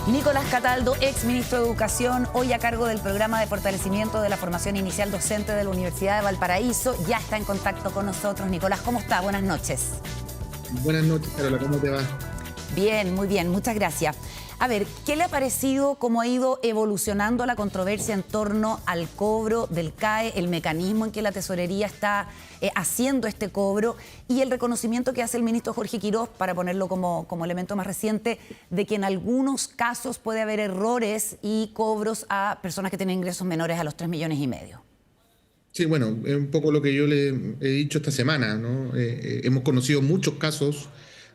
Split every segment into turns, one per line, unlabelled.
Nicolás Cataldo, ex ministro de Educación, hoy a cargo del programa de fortalecimiento de la formación inicial docente de la Universidad de Valparaíso, ya está en contacto con nosotros. Nicolás, ¿cómo está? Buenas noches.
Buenas noches, Carola, ¿cómo te va?
Bien, muy bien, muchas gracias. A ver, ¿qué le ha parecido cómo ha ido evolucionando la controversia en torno al cobro del CAE, el mecanismo en que la tesorería está haciendo este cobro y el reconocimiento que hace el ministro Jorge Quiroz, para ponerlo como elemento más reciente, de que en algunos casos puede haber errores y cobros a personas que tienen ingresos menores a los 3,5 millones?
Sí, bueno, es un poco lo que yo le he dicho esta semana, ¿no? Hemos conocido muchos casos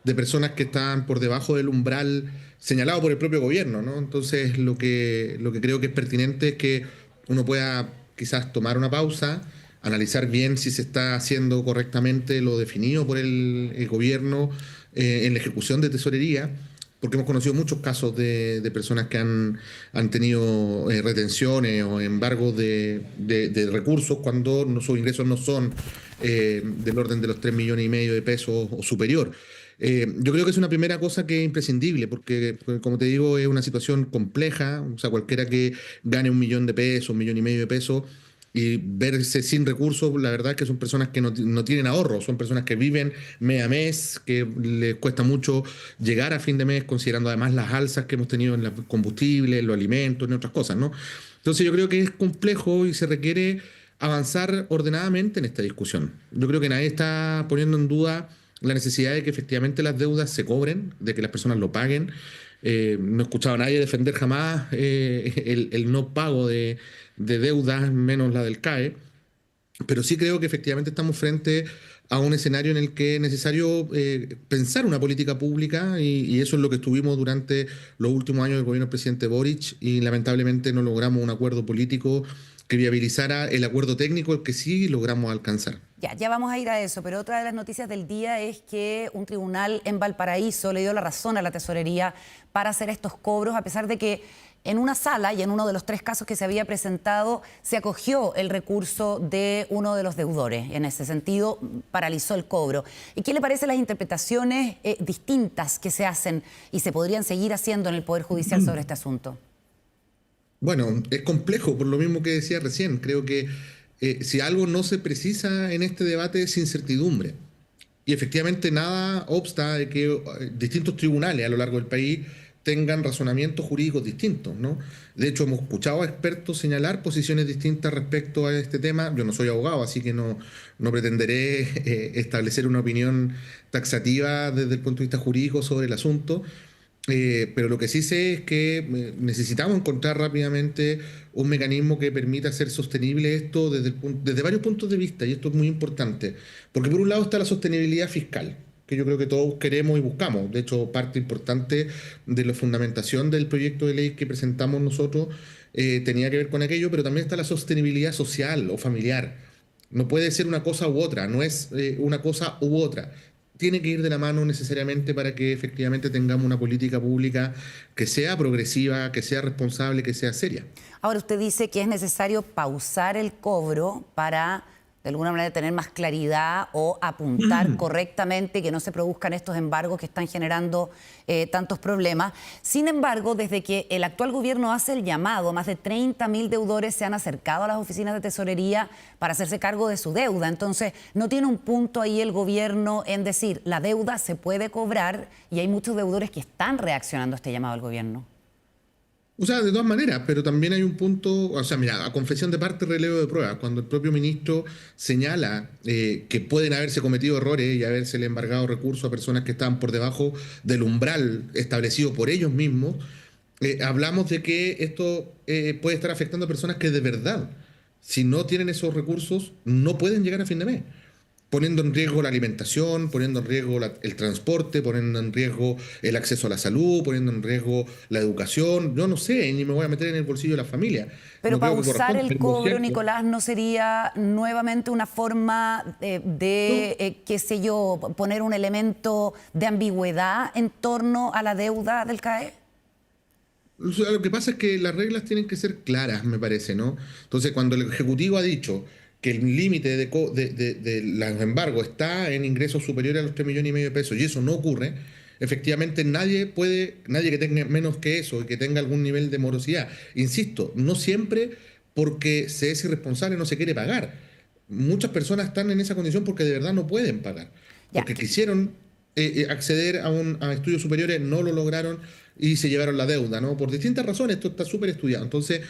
de personas que están por debajo del umbral señalado por el propio gobierno, ¿no? Entonces, lo que creo que es pertinente es que uno pueda quizás tomar una pausa, analizar bien si se está haciendo correctamente lo definido por el gobierno en la ejecución de tesorería, porque hemos conocido muchos casos de personas que han tenido retenciones o embargos de recursos cuando sus ingresos no son del orden de los 3,5 millones de pesos o superior. Yo creo que es una primera cosa que es imprescindible, porque, como te digo, es una situación compleja. O sea, cualquiera que gane 1 millón de pesos, 1,5 millones de pesos, y verse sin recursos, la verdad es que son personas que no tienen ahorros, son personas que viven mes a mes, que les cuesta mucho llegar a fin de mes, considerando además las alzas que hemos tenido en los combustibles, en los alimentos, en otras cosas, ¿no? Entonces yo creo que es complejo y se requiere avanzar ordenadamente en esta discusión. Yo creo que nadie está poniendo en duda la necesidad de que efectivamente las deudas se cobren, de que las personas lo paguen. No he escuchado a nadie defender jamás el no pago de deudas, menos la del CAE, pero sí creo que efectivamente estamos frente a un escenario en el que es necesario pensar una política pública y eso es lo que estuvimos durante los últimos años del gobierno del presidente Boric y lamentablemente no logramos un acuerdo político que viabilizara el acuerdo técnico, el que sí logramos alcanzar.
Ya vamos a ir a eso, pero otra de las noticias del día es que un tribunal en Valparaíso le dio la razón a la tesorería para hacer estos cobros, a pesar de que en una sala y en uno de los 3 casos que se había presentado se acogió el recurso de uno de los deudores. En ese sentido, paralizó el cobro. ¿Y qué le parecen las interpretaciones distintas que se hacen y se podrían seguir haciendo en el Poder Judicial sobre este asunto?
Bueno, es complejo, por lo mismo que decía recién. Creo que si algo no se precisa en este debate es incertidumbre. Y efectivamente nada obsta de que distintos tribunales a lo largo del país tengan razonamientos jurídicos distintos, ¿no? De hecho, hemos escuchado a expertos señalar posiciones distintas respecto a este tema. Yo no soy abogado, así que no pretenderé establecer una opinión taxativa desde el punto de vista jurídico sobre el asunto. Pero lo que sí sé es que necesitamos encontrar rápidamente un mecanismo que permita hacer sostenible esto desde varios puntos de vista, y esto es muy importante, porque por un lado está la sostenibilidad fiscal, que yo creo que todos queremos y buscamos. De hecho, parte importante de la fundamentación del proyecto de ley que presentamos nosotros tenía que ver con aquello, pero también está la sostenibilidad social o familiar. No puede ser una cosa u otra, no es una cosa u otra, tiene que ir de la mano necesariamente para que efectivamente tengamos una política pública que sea progresiva, que sea responsable, que sea seria.
Ahora, usted dice que es necesario pausar el cobro para, de alguna manera, tener más claridad o apuntar correctamente que no se produzcan estos embargos que están generando tantos problemas. Sin embargo, desde que el actual gobierno hace el llamado, más de 30.000 deudores se han acercado a las oficinas de tesorería para hacerse cargo de su deuda. Entonces, ¿no tiene un punto ahí el gobierno en decir la deuda se puede cobrar y hay muchos deudores que están reaccionando a este llamado del gobierno?
O sea, de todas maneras, pero también hay un punto, o sea, mira, a confesión de parte, relevo de pruebas, cuando el propio ministro señala que pueden haberse cometido errores y habérsele embargado recursos a personas que estaban por debajo del umbral establecido por ellos mismos, hablamos de que esto puede estar afectando a personas que de verdad, si no tienen esos recursos, no pueden llegar a fin de mes, poniendo en riesgo la alimentación, poniendo en riesgo el transporte, poniendo en riesgo el acceso a la salud, poniendo en riesgo la educación. Yo no sé, ni me voy a meter en el bolsillo de la familia.
Pero
No creo que
pausar
corresponda.
el
Pero lo
cobro,
cierto,
Nicolás, ¿no sería nuevamente una forma
no,
qué sé yo, poner un elemento de ambigüedad en torno a la deuda del CAE?
o sea, lo que pasa es que las reglas tienen que ser claras, me parece, ¿no? Entonces, cuando el Ejecutivo ha dicho que el límite de los embargos está en ingresos superiores a los 3,5 millones de pesos y eso no ocurre, Efectivamente, nadie que tenga menos que eso y que tenga algún nivel de morosidad. Insisto, no siempre porque se es irresponsable no se quiere pagar. Muchas personas están en esa condición porque de verdad no pueden pagar,
Ya.
porque quisieron acceder a estudios superiores, no lo lograron y se llevaron la deuda, ¿no? Por distintas razones, esto está súper estudiado. Entonces,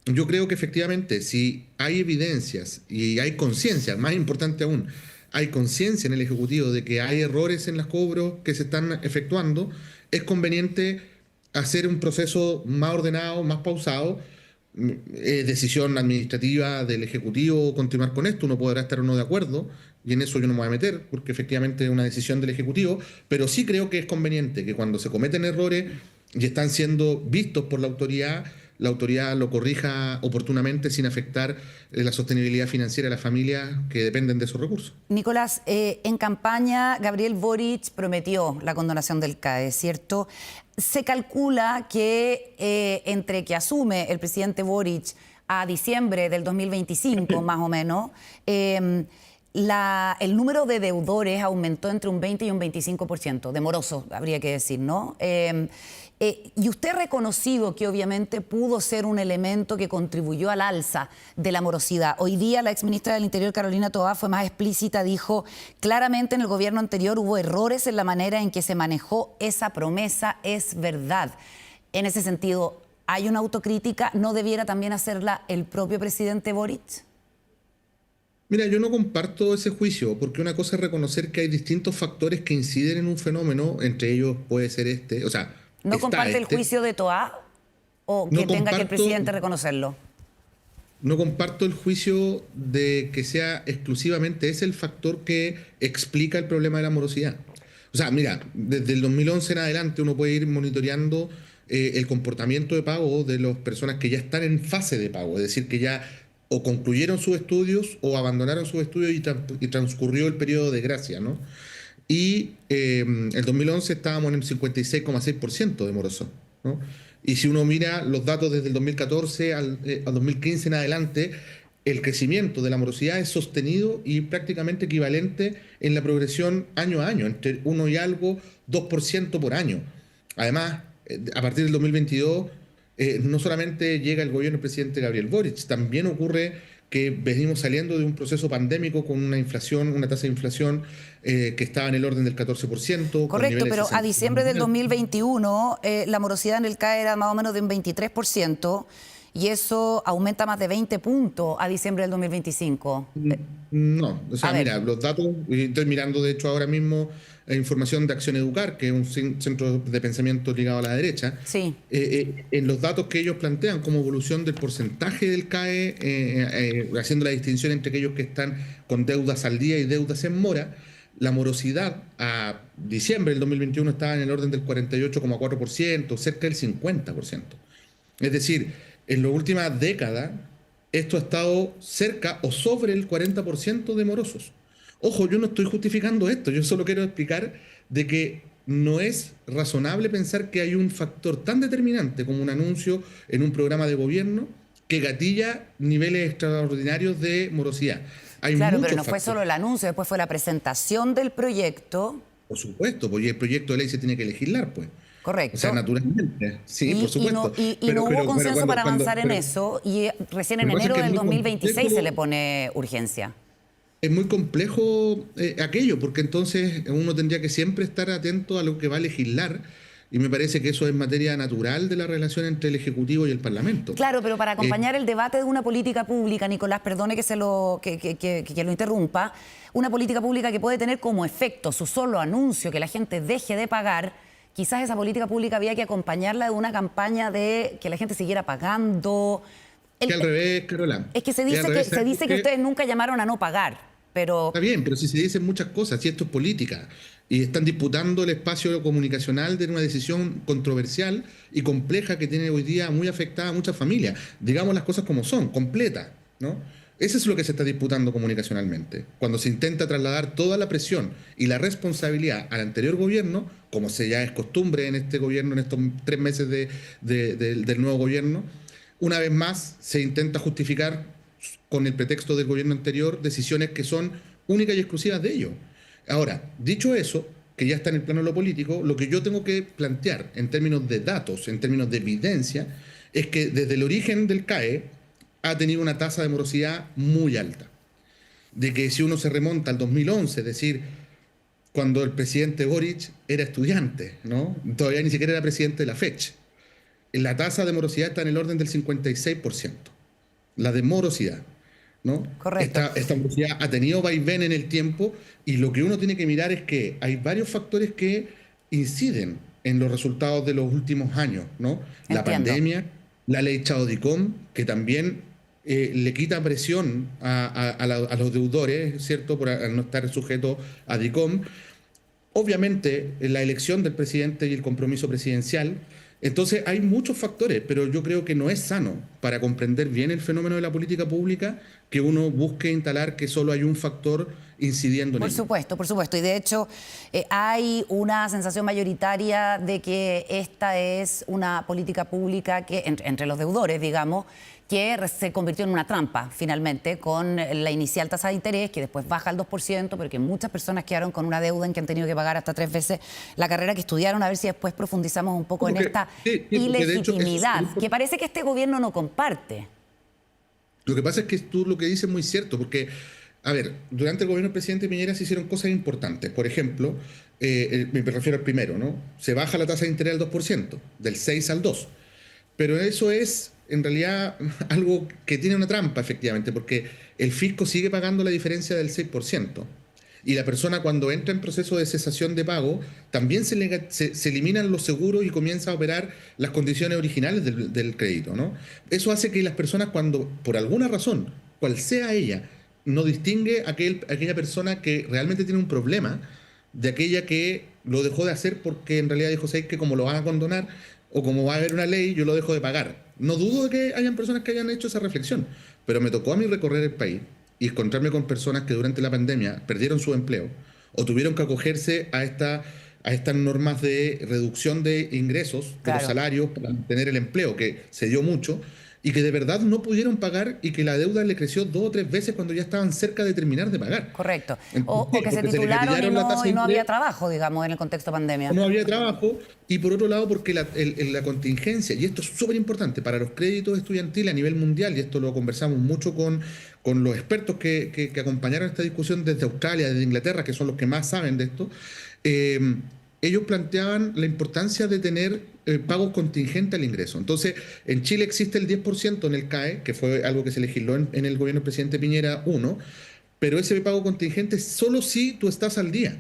yo creo que efectivamente, si hay evidencias y hay conciencia, más importante aún, hay conciencia en el Ejecutivo de que hay errores en los cobros que se están efectuando, es conveniente hacer un proceso más ordenado, más pausado. Es decisión administrativa del Ejecutivo continuar con esto, uno podrá estar o no de acuerdo, y en eso yo no me voy a meter, porque efectivamente es una decisión del Ejecutivo, pero sí creo que es conveniente que cuando se cometen errores y están siendo vistos por la autoridad lo corrija oportunamente sin afectar la sostenibilidad financiera de las familias que dependen de esos recursos.
Nicolás, en campaña Gabriel Boric prometió la condonación del CAE, ¿cierto? Se calcula que entre que asume el presidente Boric a diciembre del 2025, más o menos, el número de deudores aumentó entre un 20 y un 25%, de morosos, habría que decir, ¿no? Y usted ha reconocido que obviamente pudo ser un elemento que contribuyó al alza de la morosidad. Hoy día la exministra del Interior, Carolina Toá, fue más explícita, dijo claramente en el gobierno anterior hubo errores en la manera en que se manejó esa promesa, es verdad. En ese sentido, ¿hay una autocrítica? ¿No debiera también hacerla el propio presidente Boric?
Mira, yo no comparto ese juicio, porque una cosa es reconocer que hay distintos factores que inciden en un fenómeno, entre ellos puede ser o sea,
¿No
está
comparte el juicio de Toá o que
No
tenga que el
comparto,
presidente reconocerlo?
no comparto el juicio de que sea exclusivamente ese el factor que explica el problema de la morosidad. O sea, mira, desde el 2011 en adelante uno puede ir monitoreando el comportamiento de pago de las personas que ya están en fase de pago, es decir, que ya o concluyeron sus estudios o abandonaron sus estudios y transcurrió el periodo de gracia, ¿no? Y el 2011 estábamos en el 56,6% de morosos, ¿no? Y si uno mira los datos desde el 2014 al 2015 en adelante, el crecimiento de la morosidad es sostenido y prácticamente equivalente en la progresión año a año, entre 1 y algo, 2% por año. Además, a partir del 2022, no solamente llega el gobierno del presidente Gabriel Boric, también ocurre que venimos saliendo de un proceso pandémico con una inflación, una tasa de inflación que estaba en el orden del 14%.
Correcto, pero a diciembre del 2021 la morosidad en el CAE era más o menos de un 23% y eso aumenta más de 20 puntos a diciembre del 2025.
No, o sea,
A ver.
mira, los datos, y estoy mirando de hecho ahora mismo información de Acción Educar, que es un centro de pensamiento ligado a la derecha.
Sí.
En los datos que ellos plantean como evolución del porcentaje del CAE, haciendo la distinción entre aquellos que están con deudas al día y deudas en mora, la morosidad a diciembre del 2021 estaba en el orden del 48,4%, cerca del 50%. Es decir, en la última década, esto ha estado cerca o sobre el 40% de morosos. Ojo, yo no estoy justificando esto, yo solo quiero explicar de que no es razonable pensar que hay un factor tan determinante como un anuncio en un programa de gobierno que gatilla niveles extraordinarios de morosidad. Hay
Claro,
muchos
pero no fue
factores.
solo el anuncio, después fue la presentación del proyecto.
Por supuesto, porque el proyecto de ley se tiene que legislar, pues. O sea,
Correcto.
naturalmente. Sí, por
Y
supuesto.
no hubo consenso para avanzar en
pero
eso y recién en
lo que pasa es
enero
que es
del
muy
2026 se
complejo.
le pone urgencia.
Es muy complejo aquello, porque entonces uno tendría que siempre estar atento a lo que va a legislar, y me parece que eso es materia natural de la relación entre el Ejecutivo y el Parlamento.
Claro, pero para
Eh,
acompañar el debate de una política pública, Nicolás, perdone que que lo interrumpa, una política pública que puede tener como efecto su solo anuncio que la gente deje de pagar, quizás esa política pública había que acompañarla de una campaña de que la gente siguiera pagando.
que al revés, Carola.
Es que se
Que al
dice
revés,
se
¿sabes por
dice que
qué?
ustedes nunca llamaron a no pagar, pero
Está bien, pero si se dicen muchas cosas, si esto es política, y están disputando el espacio comunicacional de una decisión controversial y compleja que tiene hoy día muy afectada a muchas familias. Digamos las cosas como son, completa, ¿no? Eso es lo que se está disputando comunicacionalmente. Cuando se intenta trasladar toda la presión y la responsabilidad al anterior gobierno, como se ya es costumbre en este gobierno, en estos 3 meses del nuevo gobierno, una vez más se intenta justificar con el pretexto del gobierno anterior decisiones que son únicas y exclusivas de ellos. Ahora, dicho eso, que ya está en el plano de lo político, lo que yo tengo que plantear en términos de datos, en términos de evidencia, es que desde el origen del CAE ha tenido una tasa de morosidad muy alta. De que si uno se remonta al 2011, es decir, cuando el presidente Boric era estudiante, ¿no? Todavía ni siquiera era presidente de la FECH. La tasa de morosidad está en el orden del 56%. La de morosidad, ¿no?
Correcto.
Esta morosidad ha tenido vaivén en el tiempo y lo que uno tiene que mirar es que hay varios factores que inciden en los resultados de los últimos años, ¿no? La
Entiendo.
pandemia, la ley Chao-Dicom, que también le quita presión a los deudores, ¿cierto? Por no estar sujetos a DICOM. Obviamente, la elección del presidente y el compromiso presidencial. Entonces, hay muchos factores, pero yo creo que no es sano para comprender bien el fenómeno de la política pública que uno busque instalar que solo hay un factor incidiendo en
Por
ello.
supuesto, por supuesto. Y de hecho, hay una sensación mayoritaria de que esta es una política pública que, entre los deudores, digamos, que se convirtió en una trampa, finalmente, con la inicial tasa de interés, que después baja al 2%, pero que muchas personas quedaron con una deuda en que han tenido que pagar hasta 3 veces la carrera que estudiaron. A ver si después profundizamos un poco en esta
Porque de hecho
ilegitimidad, que parece que este gobierno no comparte.
lo que pasa es que tú lo que dices es muy cierto, porque, a ver, durante el gobierno del presidente Piñera se hicieron cosas importantes. Por ejemplo, me refiero al primero, ¿no? Se baja la tasa de interés al 2%, del 6 al 2. Pero eso es, en realidad, algo que tiene una trampa, efectivamente, porque el fisco sigue pagando la diferencia del 6%. Y la persona cuando entra en proceso de cesación de pago, también se eliminan los seguros y comienza a operar las condiciones originales del crédito, ¿no? Eso hace que las personas cuando, por alguna razón, cual sea ella, no distingue aquella persona que realmente tiene un problema de aquella que lo dejó de hacer porque en realidad dijo, ¿sabes que como lo van a condonar o como va a haber una ley, yo lo dejo de pagar? No dudo de que hayan personas que hayan hecho esa reflexión, pero me tocó a mí recorrer el país y encontrarme con personas que durante la pandemia perdieron su empleo o tuvieron que acogerse a estas normas de reducción de ingresos, de los
Claro.
salarios, para mantener el empleo, que se dio mucho, y que de verdad no pudieron pagar y que la deuda le creció 2 o 3 veces cuando ya estaban cerca de terminar de pagar.
Correcto. O
Entonces,
que se
porque se le
titularon
gatillaron la tasa
y
de
no había
interés,
trabajo, digamos, en el contexto de pandemia.
no había trabajo, y por otro lado porque la contingencia, y esto es súper importante para los créditos estudiantiles a nivel mundial, y esto lo conversamos mucho con los expertos que acompañaron esta discusión desde Australia, desde Inglaterra, que son los que más saben de esto. eh, Ellos planteaban la importancia de tener pagos contingentes al ingreso. Entonces, en Chile existe el 10% en el CAE, que fue algo que se legisló en el gobierno del presidente Piñera 1, pero ese pago contingente es solo si tú estás al día.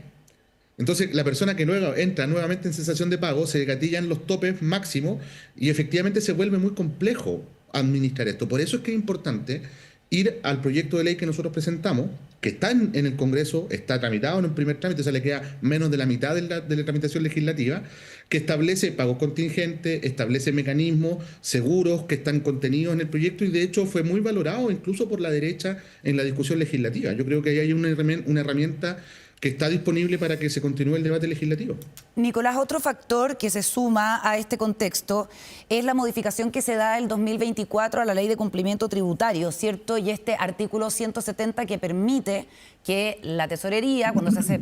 Entonces, la persona que luego entra nuevamente en cesación de pago, se gatillan los topes máximos y efectivamente se vuelve muy complejo administrar esto. Por eso es que es importante ir al proyecto de ley que nosotros presentamos, que está en el Congreso, está tramitado en un primer trámite, o sea, le queda menos de la mitad de la tramitación legislativa, que establece pagos contingentes, establece mecanismos seguros que están contenidos en el proyecto y de hecho fue muy valorado incluso por la derecha en la discusión legislativa. Yo creo que ahí hay una herramienta que está disponible para que se continúe el debate legislativo.
Nicolás, otro factor que se suma a este contexto es la modificación que se da el 2024 a la Ley de Cumplimiento Tributario, ¿cierto? Y este artículo 170 que permite que la tesorería, cuando se hace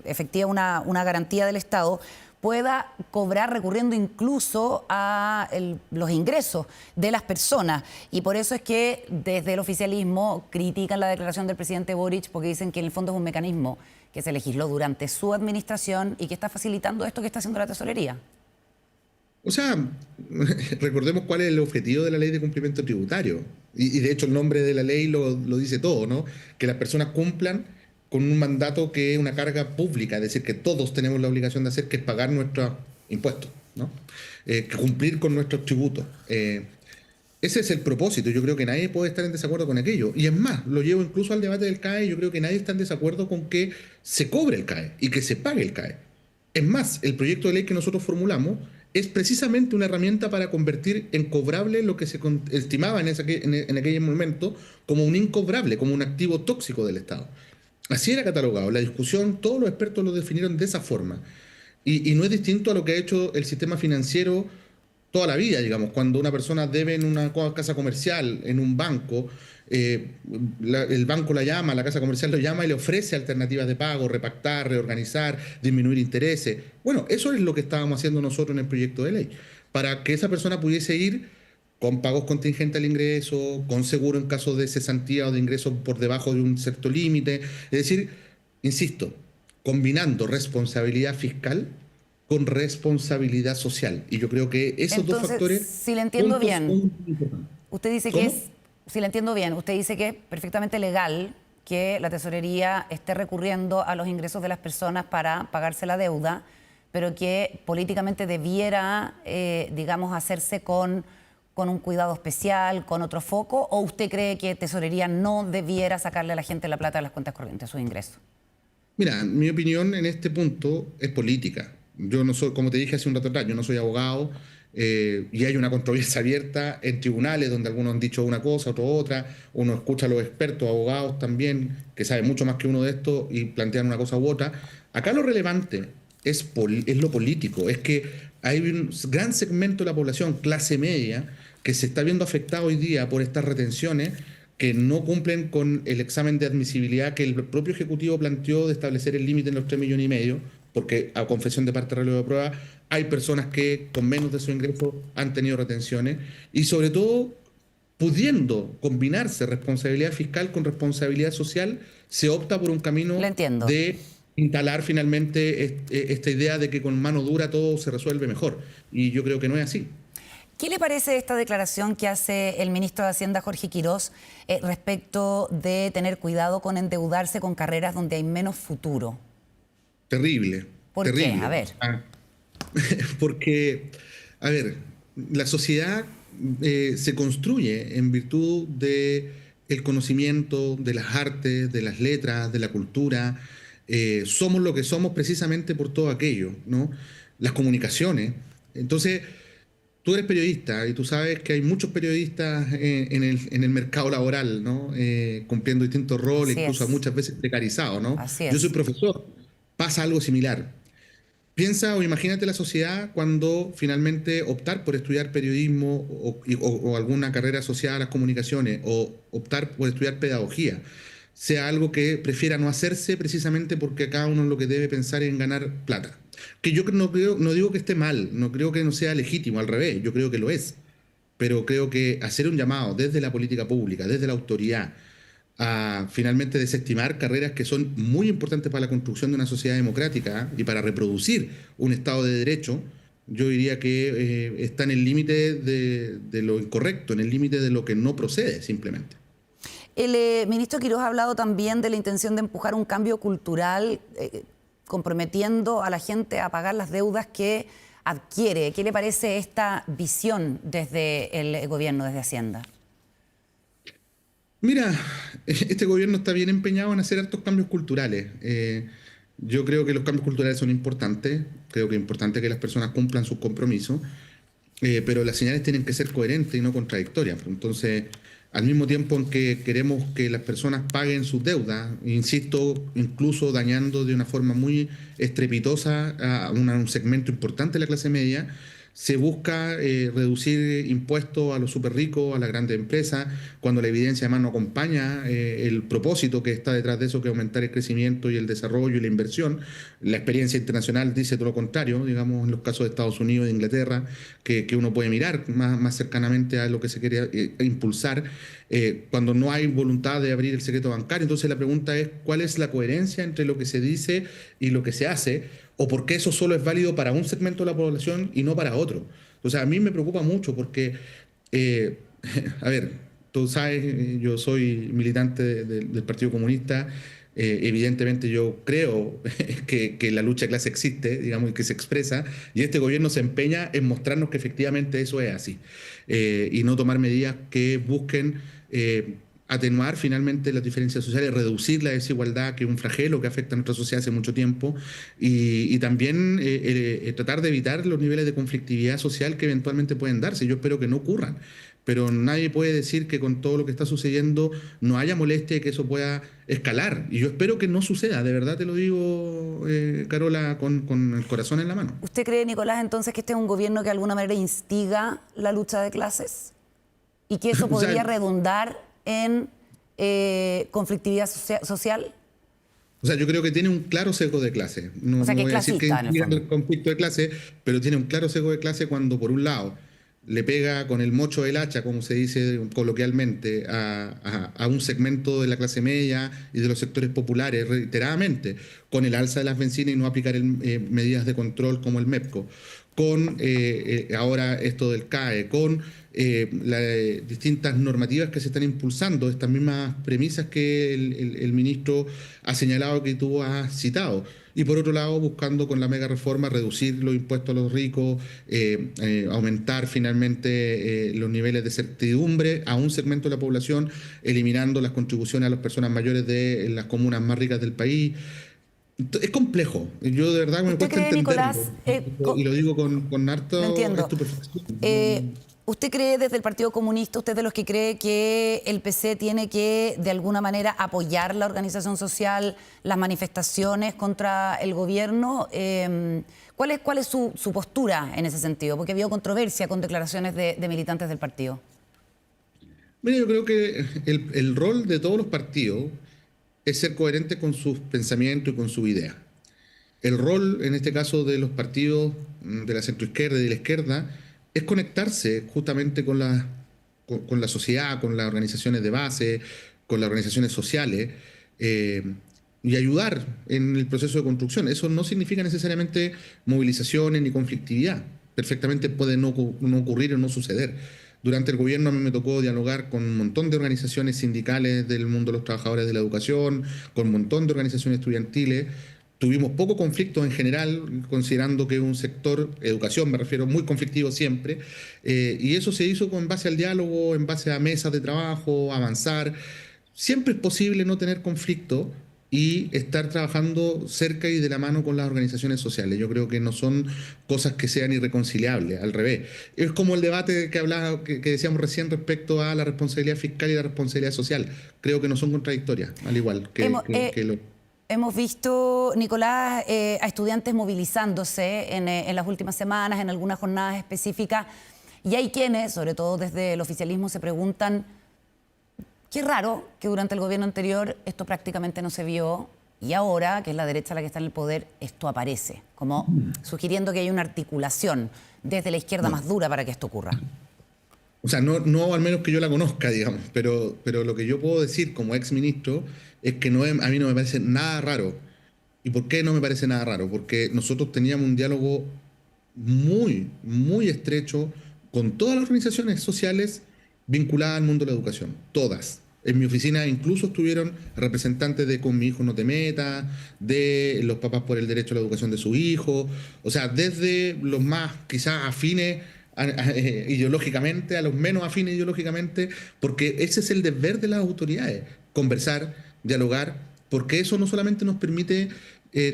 efectiva una garantía del Estado, pueda cobrar recurriendo incluso a los ingresos de las personas. Y por eso es que desde el oficialismo critican la declaración del presidente Boric porque dicen que en el fondo es un mecanismo que se legisló durante su administración y que está facilitando esto que está haciendo la tesorería.
O sea, recordemos cuál es el objetivo de la ley de cumplimiento tributario. Y de hecho el nombre de la ley lo dice todo, ¿no? Que las personas cumplan con un mandato que es una carga pública, es decir, que todos tenemos la obligación de hacer, que es pagar nuestros impuestos, ¿no? Que cumplir con nuestros tributos. Ese es el propósito. Yo creo que nadie puede estar en desacuerdo con aquello. Y es más, lo llevo incluso al debate del CAE. Yo creo que nadie está en desacuerdo con que se cobre el CAE y que se pague el CAE. Es más, el proyecto de ley que nosotros formulamos es precisamente una herramienta para convertir en cobrable lo que se estimaba en aquel momento como un incobrable, como un activo tóxico del Estado. Así era catalogado. La discusión, todos los expertos lo definieron de esa forma. Y no es distinto a lo que ha hecho el sistema financiero toda la vida, digamos. Cuando una persona debe en una casa comercial, en un banco, el banco la llama, la casa comercial lo llama y le ofrece alternativas de pago, repactar, reorganizar, disminuir intereses. Bueno, eso es lo que estábamos haciendo nosotros en el proyecto de ley, para que esa persona pudiese ir con pagos contingentes al ingreso, con seguro en caso de cesantía o de ingresos por debajo de un cierto límite. Es decir, insisto, combinando responsabilidad fiscal con responsabilidad social. Y yo creo que esos dos
Entonces,
factores
si le entiendo
juntos
bien,
son importantes.
usted dice que
¿Cómo?
es, si le entiendo bien, usted dice que es perfectamente legal que la tesorería esté recurriendo a los ingresos de las personas para pagarse la deuda, pero que políticamente debiera, digamos, hacerse con un cuidado especial, con otro foco, ¿o usted cree que tesorería no debiera sacarle a la gente la plata de las cuentas corrientes, sus ingresos?
Mira, mi opinión en este punto es política. Yo no soy, como te dije hace un rato atrás, yo no soy abogado, y hay una controversia abierta en tribunales donde algunos han dicho una cosa, otros otra. Uno escucha a los expertos, abogados también, que saben mucho más que uno de esto y plantean una cosa u otra. Acá lo relevante es lo político, es que hay un gran segmento de la población, clase media, que se está viendo afectado hoy día por estas retenciones que no cumplen con el examen de admisibilidad que el propio Ejecutivo planteó de establecer el límite en los 3,5 millones, porque a confesión de parte relevo de prueba hay personas que con menos de su ingreso han tenido retenciones y sobre todo pudiendo combinarse responsabilidad fiscal con responsabilidad social, se opta por un
Le
camino
entiendo.
de instalar finalmente esta idea de que con mano dura todo se resuelve mejor. Y yo creo que no es así.
¿Qué le parece esta declaración que hace el ministro de Hacienda, Jorge Quirós, respecto de tener cuidado con endeudarse con carreras donde hay menos futuro?
Terrible,
¿Por qué? A
terrible.
ver.
Porque, a ver, la sociedad se construye en virtud de el conocimiento, de las artes, de las letras, de la cultura. Somos lo que somos precisamente por todo aquello, ¿no? Las comunicaciones. Entonces, tú eres periodista y tú sabes que hay muchos periodistas en el mercado laboral, ¿no? Cumpliendo distintos roles,
Así
incluso
es,
muchas veces precarizados, ¿no?
así
Yo soy
es.
profesor, pasa algo similar. Piensa o imagínate la sociedad cuando finalmente optar por estudiar periodismo o alguna carrera asociada a las comunicaciones o optar por estudiar pedagogía sea algo que prefiera no hacerse precisamente porque cada uno lo que debe pensar es en ganar plata. Que yo no creo, no digo que esté mal, no creo que no sea legítimo, al revés, yo creo que lo es. Pero creo que hacer un llamado desde la política pública, desde la autoridad, a finalmente desestimar carreras que son muy importantes para la construcción de una sociedad democrática y para reproducir un Estado de Derecho, yo diría que está en el límite de lo incorrecto, en el límite de lo que no procede simplemente.
El ministro Quirós ha hablado también de la intención de empujar un cambio cultural, comprometiendo a la gente a pagar las deudas que adquiere. ¿Qué le parece esta visión desde el gobierno, desde Hacienda?
Mira, este gobierno está bien empeñado en hacer hartos cambios culturales. Yo creo que los cambios culturales son importantes, creo que es importante que las personas cumplan sus compromisos, pero las señales tienen que ser coherentes y no contradictorias. Entonces, al mismo tiempo en que queremos que las personas paguen sus deudas, insisto, incluso dañando de una forma muy estrepitosa a un segmento importante de la clase media, se busca reducir impuestos a los súper ricos, a las grandes empresas, cuando la evidencia además no acompaña el propósito que está detrás de eso, que es aumentar el crecimiento y el desarrollo y la inversión. La experiencia internacional dice todo lo contrario, digamos, en los casos de Estados Unidos e Inglaterra, que uno puede mirar más cercanamente a lo que se quiere impulsar, cuando no hay voluntad de abrir el secreto bancario. Entonces la pregunta es, ¿cuál es la coherencia entre lo que se dice y lo que se hace? ¿O por qué eso solo es válido para un segmento de la población y no para otro? O sea, a mí me preocupa mucho porque, eh, a ver, tú sabes, yo soy militante del Partido Comunista. Evidentemente yo creo que la lucha de clase existe, digamos, y que se expresa, y este gobierno se empeña en mostrarnos que efectivamente eso es así, y no tomar medidas que busquen atenuar finalmente las diferencias sociales, reducir la desigualdad, que es un flagelo que afecta a nuestra sociedad hace mucho tiempo, y también tratar de evitar los niveles de conflictividad social que eventualmente pueden darse. Yo espero que no ocurran, pero nadie puede decir que con todo lo que está sucediendo no haya molestia y que eso pueda escalar. Y yo espero que no suceda, de verdad te lo digo, Carola, con el corazón en la mano.
¿Usted cree, Nicolás, entonces que este es un gobierno que de alguna manera instiga la lucha de clases? ¿Y que eso podría redundar en conflictividad social?
O sea, yo creo que tiene un claro sesgo de clase. No,
O sea,
no
que es
voy a decir que
clasista, en el fondo.
el conflicto de clase, pero tiene un claro sesgo de clase cuando, por un lado, le pega con el mocho del hacha, como se dice coloquialmente, a un segmento de la clase media y de los sectores populares reiteradamente, con el alza de las bencinas y no aplicar medidas de control como el MEPCO, con ahora esto del CAE, con distintas normativas que se están impulsando, estas mismas premisas que el ministro ha señalado que tú has citado. Y por otro lado, buscando con la mega reforma reducir los impuestos a los ricos, aumentar finalmente los niveles de certidumbre a un segmento de la población, eliminando las contribuciones a las personas mayores de las comunas más ricas del país. Es complejo. Yo de verdad me
¿Usted
cuesta
cree,
entenderlo.
Nicolás,
Y lo digo con
lo
harta
entiendo.
estupefacción.
¿Usted cree desde el Partido Comunista, usted de los que cree que el PC tiene que de alguna manera apoyar la organización social, las manifestaciones contra el gobierno? ¿Cuál es su postura en ese sentido? Porque ha habido controversia con declaraciones de militantes del partido.
Mira, yo creo que el rol de todos los partidos es ser coherente con sus pensamientos y con su idea. El rol, en este caso, de los partidos de la centroizquierda y de la izquierda es conectarse justamente con la sociedad, con las organizaciones de base, con las organizaciones sociales y ayudar en el proceso de construcción. Eso no significa necesariamente movilizaciones ni conflictividad. Perfectamente puede no ocurrir o no suceder. Durante el gobierno a mí me tocó dialogar con un montón de organizaciones sindicales del mundo de los trabajadores de la educación, con un montón de organizaciones estudiantiles. Tuvimos poco conflicto en general, considerando que es un sector, educación me refiero, muy conflictivo siempre, y eso se hizo en base al diálogo, en base a mesas de trabajo, avanzar. Siempre es posible no tener conflicto y estar trabajando cerca y de la mano con las organizaciones sociales. Yo creo que no son cosas que sean irreconciliables, al revés. Es como el debate que decíamos recién respecto a la responsabilidad fiscal y la responsabilidad social. Creo que no son contradictorias, al igual que lo...
Hemos visto, Nicolás, a estudiantes movilizándose en las últimas semanas, en algunas jornadas específicas, y hay quienes, sobre todo desde el oficialismo, se preguntan, qué raro que durante el gobierno anterior esto prácticamente no se vio, y ahora, que es la derecha la que está en el poder, esto aparece, como sugiriendo que hay una articulación desde la izquierda más dura para que esto ocurra.
O sea, no al menos que yo la conozca, digamos, pero lo que yo puedo decir como ex ministro es que a mí no me parece nada raro. ¿Y por qué no me parece nada raro? Porque nosotros teníamos un diálogo muy, muy estrecho con todas las organizaciones sociales vinculadas al mundo de la educación, todas. En mi oficina incluso estuvieron representantes de Con mi hijo no te metas, de los papás por el derecho a la educación de su hijo, o sea, desde los más quizás afines ideológicamente a los menos afines ideológicamente, porque ese es el deber de las autoridades, conversar, dialogar, porque eso no solamente nos permite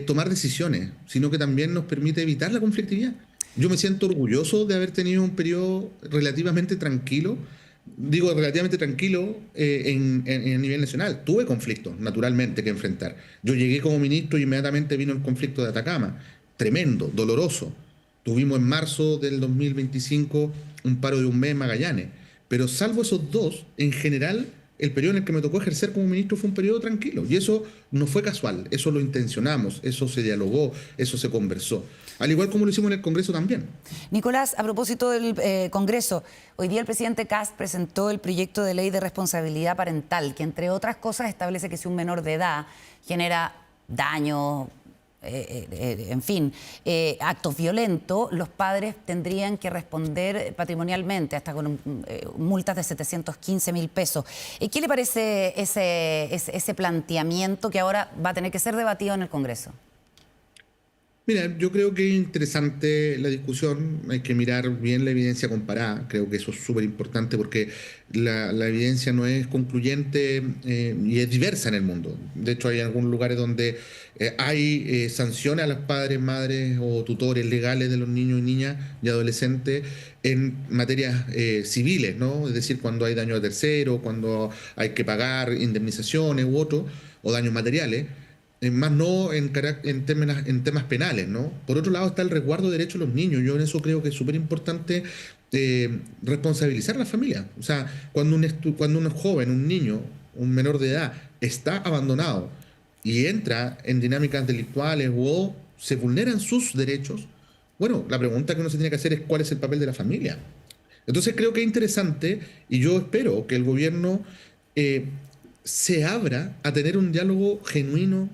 tomar decisiones, sino que también nos permite evitar la conflictividad. Yo me siento orgulloso de haber tenido un periodo relativamente tranquilo, digo relativamente tranquilo en nivel nacional. Tuve conflictos, naturalmente, que enfrentar. Yo llegué como ministro y inmediatamente vino el conflicto de Atacama, tremendo, doloroso. Tuvimos en marzo del 2025 un paro de un mes en Magallanes. Pero salvo esos dos, en general, el periodo en el que me tocó ejercer como ministro fue un periodo tranquilo. Y eso no fue casual, eso lo intencionamos, eso se dialogó, eso se conversó. Al igual como lo hicimos en el Congreso también.
Nicolás, a propósito del Congreso, hoy día el presidente Kast presentó el proyecto de ley de responsabilidad parental, que entre otras cosas establece que si un menor de edad genera daño, en fin, actos violentos, los padres tendrían que responder patrimonialmente, hasta con multas de 715.000 pesos. ¿Qué le parece ese planteamiento que ahora va a tener que ser debatido en el Congreso?
Mira, yo creo que es interesante la discusión, hay que mirar bien la evidencia comparada, creo que eso es súper importante porque la evidencia no es concluyente y es diversa en el mundo. De hecho, hay algunos lugares donde hay sanciones a los padres, madres o tutores legales de los niños y niñas y adolescentes en materias civiles, ¿no? Es decir, cuando hay daño a terceros, cuando hay que pagar indemnizaciones u otro, o daños materiales más no en temas penales, ¿no? Por otro lado está el resguardo de derechos de los niños. Yo en eso creo que es súper importante responsabilizar a la familia. O sea, cuando un joven, un niño, un menor de edad está abandonado y entra en dinámicas delictuales o se vulneran sus derechos, bueno, la pregunta que uno se tiene que hacer es cuál es el papel de la familia. Entonces creo que es interesante y yo espero que el gobierno eh, se abra a tener un diálogo genuino,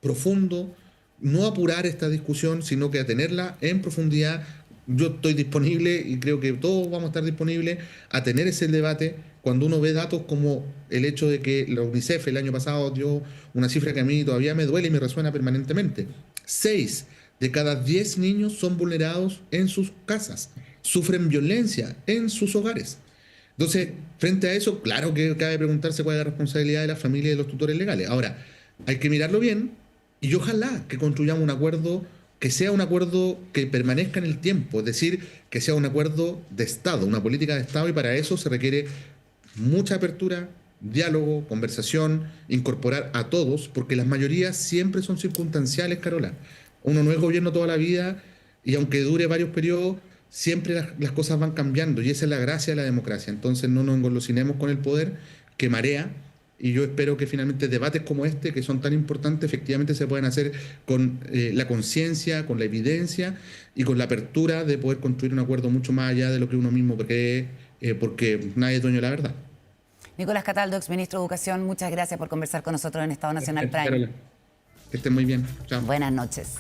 profundo, no apurar esta discusión, sino que a tenerla en profundidad. Yo estoy disponible y creo que todos vamos a estar disponibles a tener ese debate cuando uno ve datos como el hecho de que la UNICEF el año pasado dio una cifra que a mí todavía me duele y me resuena permanentemente. 6 de cada 10 niños son vulnerados en sus casas, sufren violencia en sus hogares. Entonces, frente a eso, claro que cabe preguntarse cuál es la responsabilidad de la familia y de los tutores legales. Ahora, hay que mirarlo bien y ojalá que construyamos un acuerdo que sea un acuerdo que permanezca en el tiempo, es decir, que sea un acuerdo de Estado, una política de Estado, y para eso se requiere mucha apertura, diálogo, conversación, incorporar a todos, porque las mayorías siempre son circunstanciales, Carola. Uno no es gobierno toda la vida y aunque dure varios periodos, siempre las cosas van cambiando y esa es la gracia de la democracia. Entonces no nos engolosinemos con el poder que marea y yo espero que finalmente debates como este, que son tan importantes, efectivamente se puedan hacer con la conciencia, con la evidencia y con la apertura de poder construir un acuerdo mucho más allá de lo que uno mismo cree, porque nadie es dueño de la verdad.
Nicolás Cataldo, exministro de Educación, muchas gracias por conversar con nosotros en Estado Nacional Prime.
Carola, que estén muy bien. Chao.
Buenas noches.